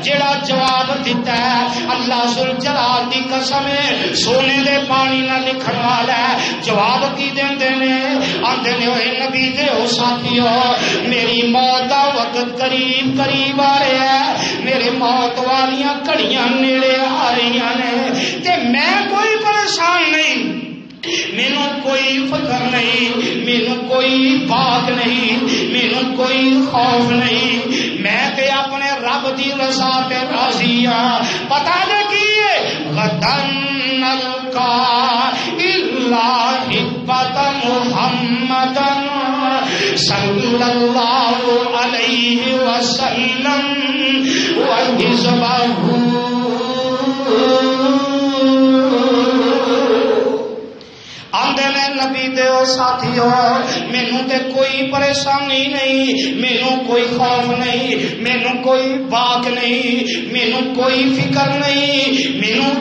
جڑا جواب دیتا ہے اللہ ذل جلال دی قسم ہے سونے دے پانی نہ لکھن والا ہے. جواب کی دیندے نے آندے نے اوے نبی دے او ساتھیو میری موت دا وقت قریب قریب آ رہا ہے. میرے موت والیاں گھڑیاں نیڑے آ رہی نے تے میں کوئی پریشان نہیں. مینوں کوئی فکر نہیں, مینوں کوئی باغ نہیں, مینوں کوئی خوف نہیں. میں تے اپنے رب دی رضا تے راضی ہاں. پتہ دے کی غدن نلقا الا حبت محمد صلی اللہ علیہ وسلم وحزبہ. آندے نے نبی دے او ساتھیو مینوں تے کوئی پریشانی نہیں, مینوں کوئی خوف نہیں, مینوں کوئی باک نہیں, مینوں کوئی فکر نہیں, مینوں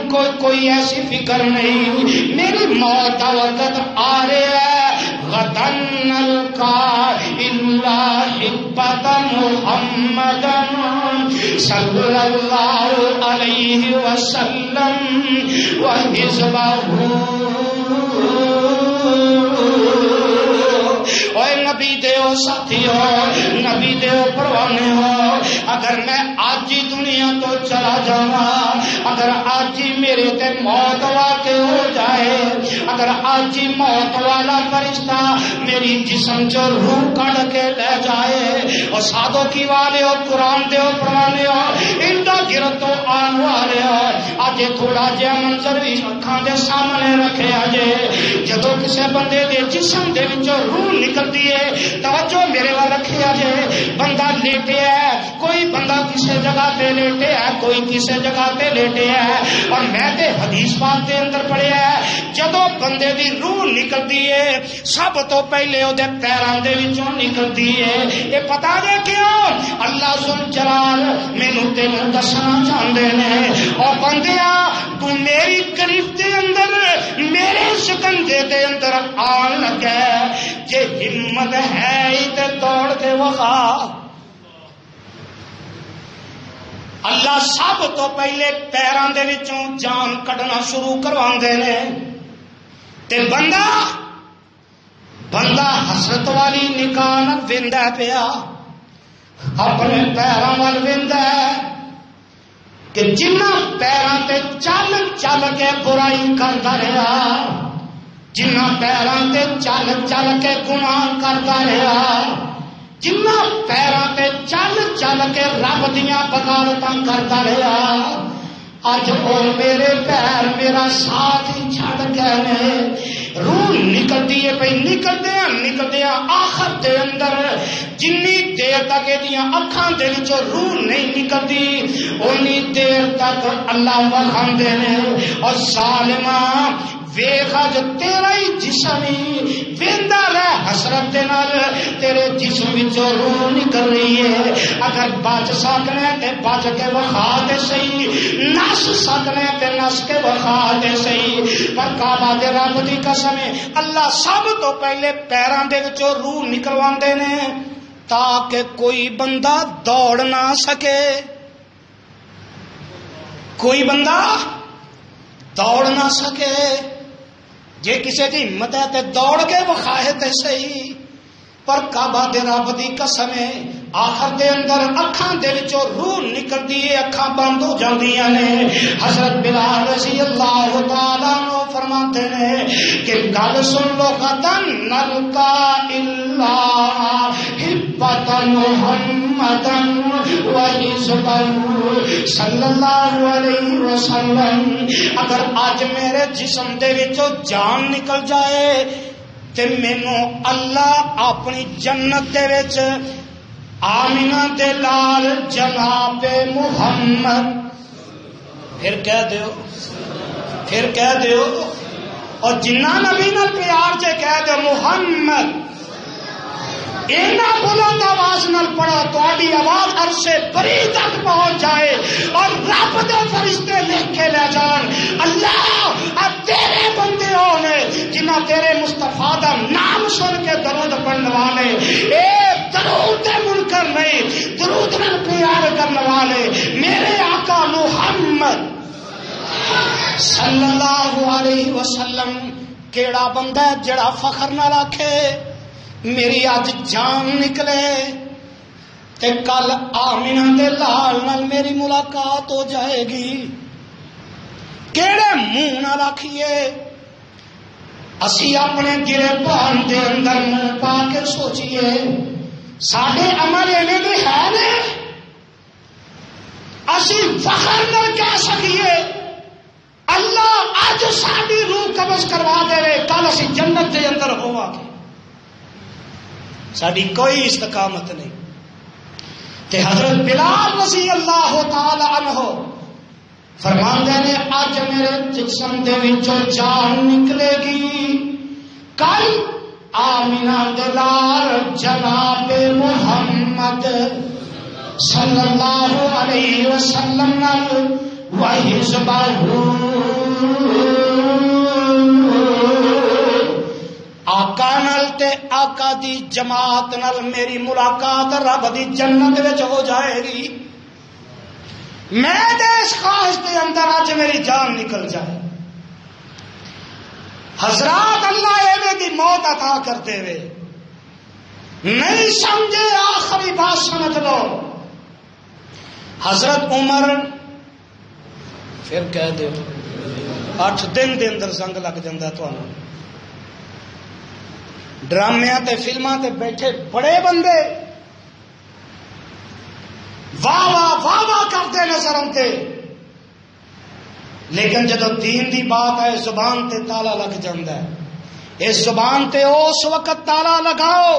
کوئی ایسی فکر نہیں. میری موت دا وقت آ رہا ہے. غدن نلقا الا حبت محمد صلی اللہ علیہ وسلم وحزبہ. اوے نبی دیو ساتھیو نبی دیو پروانے ہو اگر میں آج ہی دنیا تو چلا جاواں, اگر آج ہی میرے تے موت واقع ہو جائے, اگر آج ہی موت والا فرشتہ میری جسم چو روح کڑ کے لے جائے اور سادو کی والے ہو قرآن دیو پروانے ہو اندا گرتو آن والے ہو آج تھوڑا جہا منظر بھی اکھاں دے سامنے رکھے آجے جدو کسے بندے دے جسم دے وچوں روح نکلتی ہے توجہ میرے وال رکھے آجے. بندہ لیٹے ہے, کوئی بندہ کسی جگہ پہ لیٹے ہے, کوئی کسی جگہ پہ لیٹے ہے اور میں تے حدیث پاک دے اندر پڑھیا ہے جدو بندے دی روح نکلتی ہے سب تو پہلے او دے پیراں دے وچوں نکلتی ہے. یہ پتہ دے کیوں اللہ ذل جلال مینوں تینوں دسنا چاہندے نے او بندیا تو میری گرفت دے اندر میرے شکنجے دے اندر آن لگے جے ہمت ہے تے توڑ کے وخا. اللہ سب تو پہلے پیراں دے وچوں جان کڈنا شروع کرواندے نے تے بندہ حسرت والی نگاہ نال ویندا پیا اپنے پیراں وال ویندا کہ جنہ پیراں تے چل چل کے برائی کردا رہا, جنہ پیراں تے چل چل کے گناہ کردا رہا, جنہ پیراں تے چل چل کے رب دیاں بغاوتاں کردا رہا, اج او میرے پیر میرا ساتھ ہی چھڑ گئے نے. روح نکلتی ہے پہ نکلدے آخر دے اندر جنی دیر تک یہ اکھاں دے وچوں روح نہیں نکلتی اونی دیر تک اللہ وکھاندے نے. اور ظالماں ویکھا جو تیرا ہی جسم ہی ویندا رہ حسرت دے نال تیرے جسم وچوں روح نکل رہی ہے. اگر بچ سکنے تے بچ کے وکھا تے صحیح, نس سکنے تے نس کے وکھا تے صحیح. پر کعبہ دے رب دی قسم ہے اللہ سب تو پہلے پیراں دے وچوں روح نکلواندے نے تاکہ کوئی بندہ دوڑ نہ سکے, کوئی بندہ دوڑ نہ سکے. جے کسی کی ہمت ہے تے دوڑ کے وکھائے تے صحیح. پر کعبہ دے رب دی قسم ہے آخر دے اندر اکھاں دے وچوں روح نکلدی ہے, اکھاں بند ہو جاندیاں نے. حضرت بلال رضی اللہ تعالی عنہ فرماتے ہیں کہ گل سن لو غدن نلقا الا حبت محمد وحزبہ صلی اللہ علیہ وسلم. اگر آج میرے جسم دے وچوں جان نکل جائے تے مینوں اللہ اپنی جنت دے وچ آمینہ دے لال جناب محمد پھر کہہ دیو اور جنہ نبی نال پیار سے کہہ دو محمد اینا بلند آواز نال پڑھو تہاڈی آواز عرش بری تک پہنچ جائے اور رب دے فرشتے لکھ کے لے جان اللہ اب تیرے بندے ہونے جنہ تیرے مصطفیٰ دا نام سن کے درود پڑھنے والے اے درود دے منکر نہیں درود نال پیار کرنے والے میرے آقا محمد صلی اللہ علیہ وسلم کیڑا بندہ ہے جڑا فخر نال آکھے میری اج جان نکلے تے کل آمینہ دے لال نال میری ملاقات ہو جائے گی. کیڑے منہ نال آکھیے اسی اپنے گرے پان دے اندر منہ پا کے سوچیے ساڈے عمل ایویں دے ہے نے اسی فخر نال کہہ سکیے اللہ اج ساری روح قبض کروا دے کل اسی جنت دے اندر ہوواں گے. ساری کوئی استقامت نہیں. تے حضرت بلال رضی اللہ تعالی عنہ فرماندے نے اج میرے جسم دے وچوں جان نکلے گی کل آمینہ دے لال جناب محمد صلی اللہ علیہ وسلم نال وحزبہ آقا نال تے آقا دی جماعت نال میری ملاقات رب دی جنت وچ ہو جائے گی. میں تے اس خواہش دے اندر اج میری جان نکل جائے. حضرات اللہ ایویں دی موت عطا کرتے ہوئے نہیں سمجھے آخری بات سمجھ لو. حضرت عمر پھر کہہ دو 8 دن دے اندر زنگ لگ جاندہ تھانوں. ڈرامے تے فلماں تے بیٹھے بڑے بندے واہ واہ واہ واہ کرتے نظر آتے لیکن جدو دین دی بات ہے زبان تے تالا لگ جاندہ ہے. اس زبان تے اس وقت تالا لگاؤ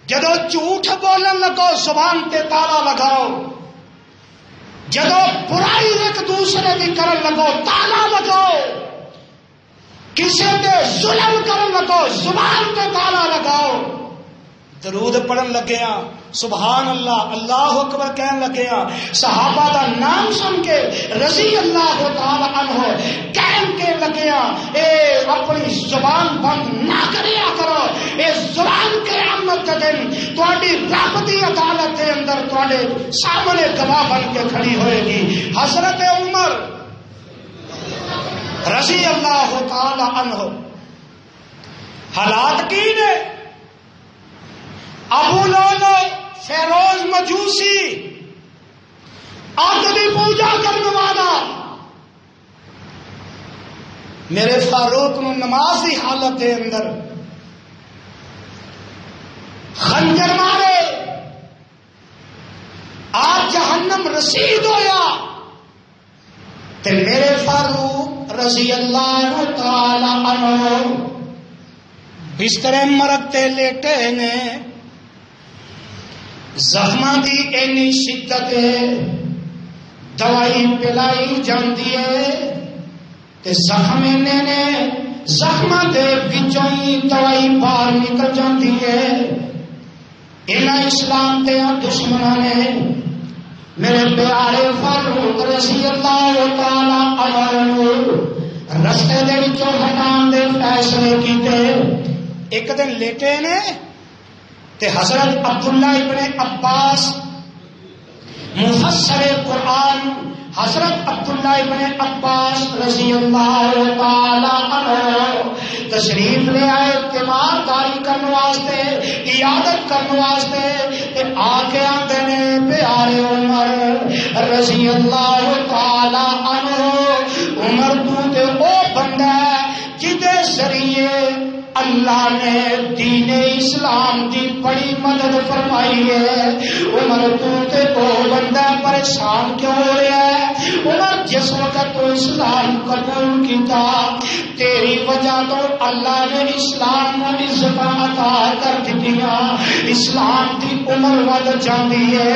جدو جھوٹ بولن لگو زبان تے تالا لگاؤ جدو برائی ایک دوسرے کی کرن لگو تالا لگاؤ کسی تے ظلم کرن لگو زبان تے تالا لگاؤ. درود پڑھن لگیا سبحان اللہ اللہ اکبر کہن لگیا صحابہ دا نام سن کے رضی اللہ تعالی عنہ کہن کے لگیا اے اپنی زبان بند نہ کریا کرو. اے زبان قیامت کے دن تہاڈی رب دی عدالت دے اندر تہاڈے سامنے گواہ بن کے کھڑی ہوئے گی. حضرت عمر رضی اللہ تعالی عنہ حالات کی نے ابو لولو فیروز مجوسی آگ کی پوجا کرنے والا میرے فاروق نو نماز کی حالت دے اندر خنجر مارے آپ جہنم رسید ہویا تے میرے فاروق رضی اللہ تعالی عنہ بسترے مرتے لیٹے نے زخماں دی اینی شدت دوائی پلائی جاندی ہے تے زخم نے زخماں دے وچوں ہی دوائی باہر نکل جاندی ہے. انہاں اسلام دے دشمناں نے میرے پیارے فاروق رضی اللہ تعالی عنہ رستے دے وچوں ہٹان دے فیصلے کیتے. ایک دن لیٹے نے تے حضرت عبداللہ ابن عباس مفسر قرآن حضرت عبداللہ ابن عباس رضی اللہ تعالی عنہ تشریف لے آئے تیمارداری کرنے واسطے عیادت کرنے واسطے آ کے آندے نے پیارے عمر رضی اللہ تعالی عنہ عمر تو تے او بندہ جدے ذریعے اللہ نے دین اسلام دی بڑی مدد فرمائی ہے. عمر تو تے او بندہ پریشان کیوں ہو رہا ہے؟ عمر جس وقت تو اسلام قبول کیتا تیری وجہ تو اللہ نے اسلام کو عزت عطا کر دیا، اسلام کی عمر ود جاتی ہے،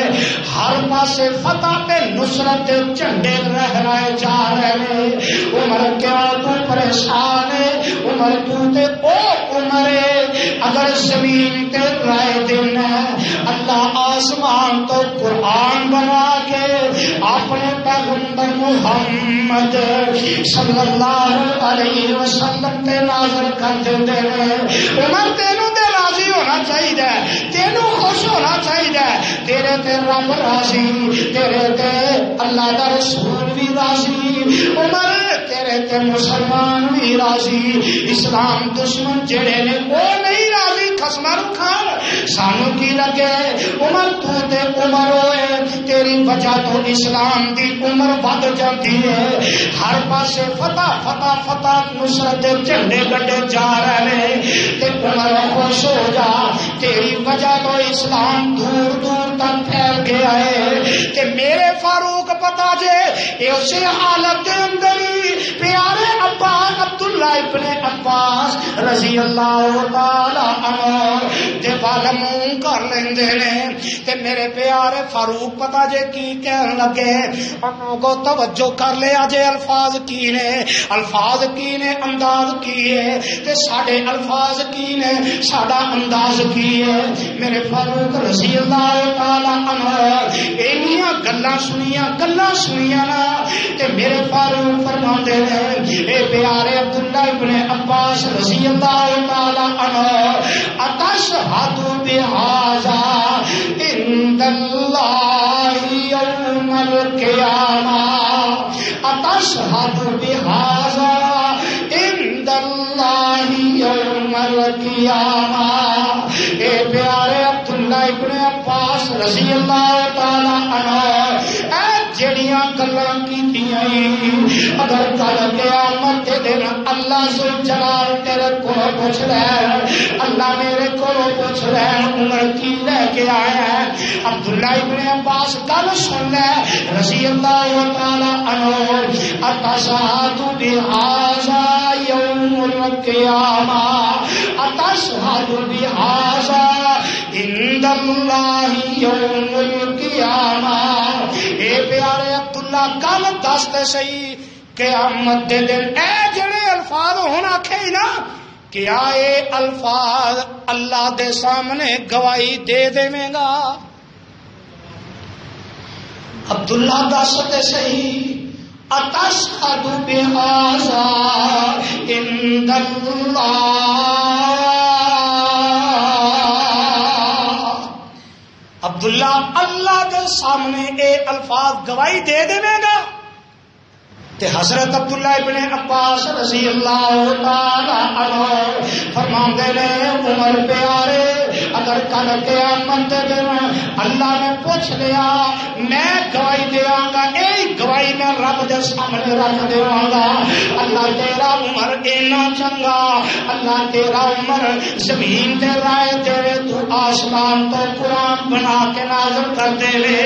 ہر پاسے فتح تے نصرت دے جھنڈے لہرائے جا رہے ہیں۔ عمر کیا تو پریشان ہے؟ عمر تو تے او عمر ہے اگر زمین تے رائے دن ہے، اللہ آسمان تو قرآن بنا کے اپنے پیغمبر محمد صلی اللہ علیہ وسلم تے نازل کر دیتے ہیں۔ عمر تینوں تے راضی ہونا چاہیے، تینوں خوش ہونا چاہیے، تیرے تے رب راضی، تیرے تے اللہ دا رسول بھی راضی، عمر تیرے تے مسلمان بھی راضی، اسلام دشمن جڑے نے وہ نہیں راضی، خصماں کھان سانو کی لگے۔ عمر تو تے عمر ہوئے، تیری وجہ تو اسلام دی عمر ود جاتی ہے، ہر پاسے فتح فتح فتح نصرت جھنڈے گڈے جا رہے ہیں، تے عمر خوش ہو جا، تیری وجہ تو اسلام دور دور تک پھیل گیا ہے۔ تے میرے فاروق پتا جے اسی حالت دے اندر ہی پیارے عباس عبداللہ ابن عباس رضی اللہ تعالی عنہ دے وال منہ کر لیندے نے، تے میرے پیارے فاروق پتا جے کی کہن لگے، انہوں کو توجہ کر لیا جے الفاظ کی نے، الفاظ کی نے، انداز کی ہے، تے ساڑے الفاظ کی نے، ساڑا انداز کی ہے۔ میرے فاروق رضی اللہ تعالی عنہ اینیاں گلاں سنیاں نا، تے میرے فاروق فرماندے نے، اے پیارے عبداللہ ابن عباس رضی اللہ تعالی عنہ، اتشہد بہذا عند اللہ یوم القیامہ، اتشہد بہذا عند اللہ یوم القیامہ۔ اے پیارے عبداللہ ابن عباس رضی اللہ تعالی عنہ، اے جڑیاں گلاں کیتیاں اگر کل قیامت کے دن اللہ ذوالجلال تیرے کو پوچھ رہا ہے، اللہ میرے کو پوچھ رہا ہے عمر کی لے کے آیا ہے، عبداللہ ابن عباس گل سن لے رضی اللہ تعالی عنہ، اتشہد بہذا یوم القیامہ، اتشہد بہذا عند اللہ یوم القیامہ۔ اے پیارے عبداللہ گل دستے صحیح، قیامت دے دن اے جڑے الفاظ ہونا کھے نا، کیا اے الفاظ اللہ دے سامنے گواہی دے دے گا؟ عبداللہ دستے صحیح، اتشہد بہذا عند اللہ، عبداللہ اللہ دے سامنے اے الفاظ گواہی دے دے گا؟ تے حضرت عبداللہ ابن عباس رضی اللہ تعالی عنہ فرماندے نے، عمر پیارے اگر کل قیامت دے دن اللہ نے پوچھ لیا، میں گواہی دیاں گا، اے گواہی میں رب دے سامنے رکھ دیاں گا، اللہ تیرا عمر اینا چنگا، اللہ تیرا عمر زمین دے رائے تیرے تو آسمان تو قرآن بنا کے نازل کر دے لے،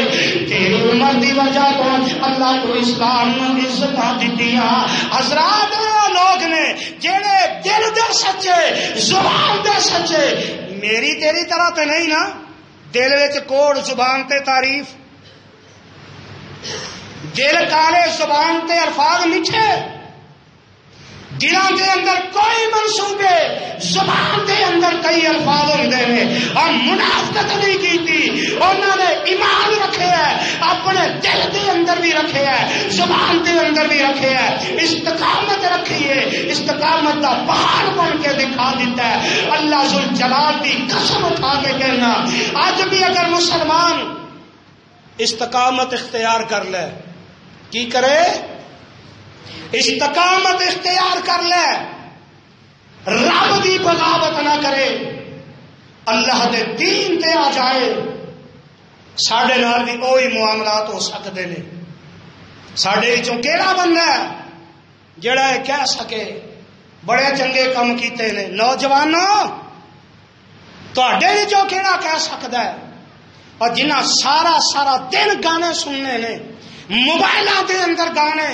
تیری عمر دی وجہ تو اللہ کو اسلام نو عزت دیتیاں۔ حضرات لوگ نے جڑے دل دے سچے، زبان دے سچے، میری تیری طرح تے نہیں نا، دل وچ کوڑ زبان تے تعریف، دل کالے زبان تے الفاظ میٹھے، دلوں کے اندر کوئی منصوبے، زبان کے اندر کئی الفاظ ہوندے نے، اور منافقت نہیں کیتی، انہوں نے ایمان رکھے ہے، اپنے دل کے اندر بھی رکھے ہے، زبان کے اندر بھی رکھے ہے، استقامت رکھی ہے، استقامت کا پہاڑ بن کے دکھا دیتا ہے۔ اللہ ذوالجلال کی قسم اٹھا کے کہنا، آج بھی اگر مسلمان استقامت اختیار کر لے، کی کرے؟ استقامت اختیار کر لے، رب دی بغاوت نہ کرے، اللہ دے دین تے آ جائے، ساڈے نال بھی وہی معاملات ہو سکتے ہیں۔ ساڈے وچوں کیڑا بندہ ہے جڑا کہہ سکے بڑے چنگے کام کیتے نے؟ نوجوانوں تواڈے وچوں کیڑا کہہ سکدا ہے؟ اور جنہاں سارا دن گانے سننے نے، موبائلاں دے اندر گانے،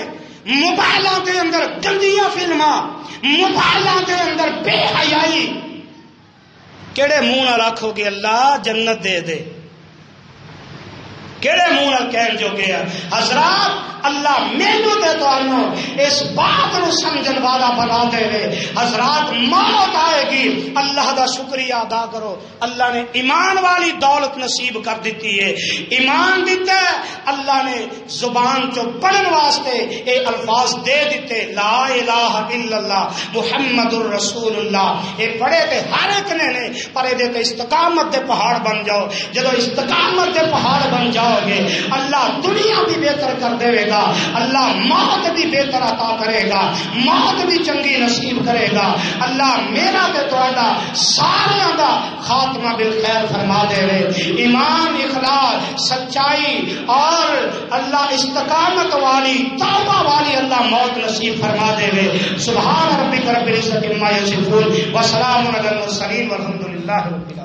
موبائلاں دے اندر گندیاں فلماں، موبائلاں دے اندر بے حیائی، کیڑے منہ نال آکھو گے اللہ جنت دے دے؟ کیڑے منہ نال کہن جو گیا؟ حضرات اللہ مینوں تے تانوں اس بات نو سمجھن والا بنا دے وے۔ حضرات موت آئے گی، اللہ دا شکریہ ادا کرو، اللہ نے ایمان والی دولت نصیب کر دیتی ہے، ایمان دیتا ہے، اللہ نے زبان چو پڑھن واسطے اے الفاظ دے دیتے، لا الہ الا اللہ محمد الرسول اللہ، اے پڑھے تے ہر ایک نے پر اے دے استقامت دے پہاڑ بن جاؤ۔ جدو استقامت دے پہاڑ بن جاؤ گے اللہ دنیا بھی بہتر کر دے گا، اللہ موت بھی بہتر عطا کرے گا، موت بھی چنگی نصیب کرے گا، اللہ میرا تے تہاڈا سارے دا خاتمہ بالخیر فرما دے رہے۔ ایمان، اخلاص، سچائی اور اللہ استقامت والی توبہ والی اللہ موت نصیب فرما دے رہے۔ سبحان ربک رب العزت عما یصفون وسلام علی المرسلین والحمد للہ رب العالمین۔